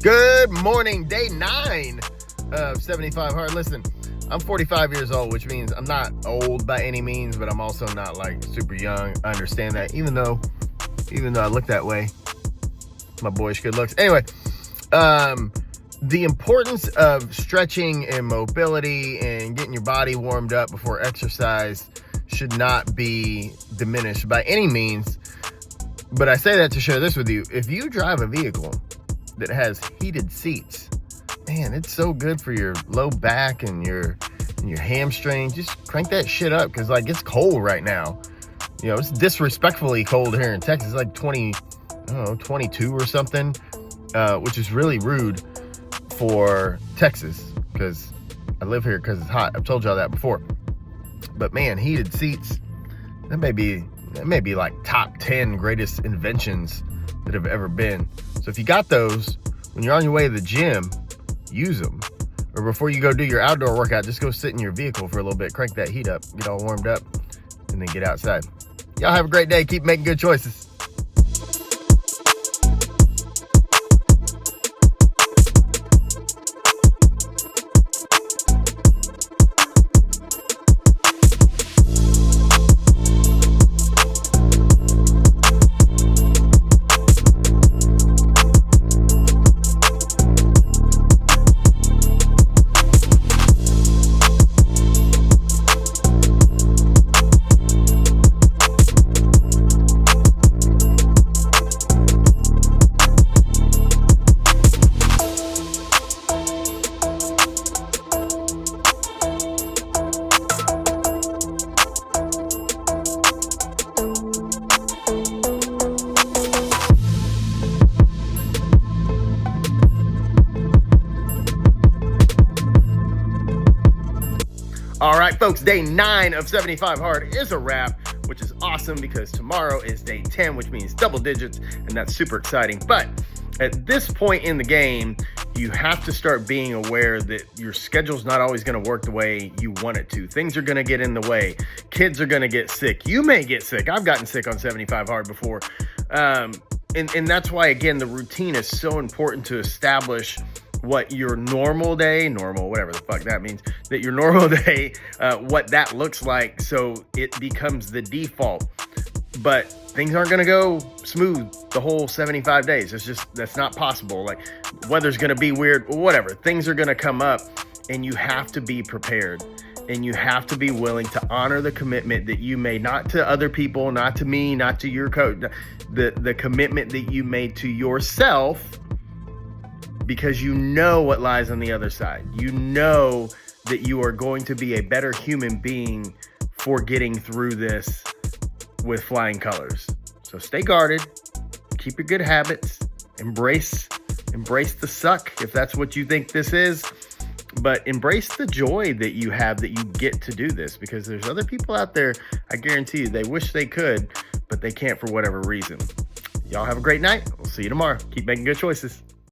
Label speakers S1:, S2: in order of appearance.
S1: Good morning, day 9 of 75 Hard. Listen, I'm 45 years old, which means I'm not old by any means, but I'm also not like super young. I understand that, even though I look that way, my boyish good looks. Anyway, the importance of stretching and mobility and getting your body warmed up before exercise should not be diminished by any means. But I say that to share this with you. If you drive a vehicle that has heated seats, man, it's so good for your low back and your hamstrings. Just crank that shit up, because like it's cold right now. You know, it's disrespectfully cold here in Texas. It's like 22 or something, which is really rude for Texas, because I live here because it's hot. I've told y'all that before. But man, heated seats, that may be like top 10 greatest inventions that have ever been. So if you got those, when you're on your way to the gym, use them. Or before you go do your outdoor workout, just go sit in your vehicle for a little bit, crank that heat up, get all warmed up, and then get outside. Y'all have a great day. Keep making good choices. All right, folks, day 9 of 75 Hard is a wrap, which is awesome because tomorrow is day 10, which means double digits, and that's super exciting. But at this point in the game, you have to start being aware that your schedule's not always going to work the way you want it to. Things are going to get in the way. Kids are going to get sick. You may get sick. I've gotten sick on 75 Hard before. And that's why, again, the routine is so important to establish what your normal day, whatever the fuck that means, that your normal day, what that looks like, so it becomes the default. But things aren't going to go smooth the whole 75 days. That's not possible. Like, weather's going to be weird, whatever. Things are going to come up, and you have to be prepared. And you have to be willing to honor the commitment that you made, not to other people, not to me, not to your coach, the commitment that you made to yourself, because you know what lies on the other side. You know that you are going to be a better human being for getting through this with flying colors. So stay guarded, keep your good habits, embrace the suck if that's what you think this is, but embrace the joy that you have that you get to do this, because there's other people out there, I guarantee you, they wish they could, but they can't for whatever reason. Y'all have a great night. We'll see you tomorrow. Keep making good choices.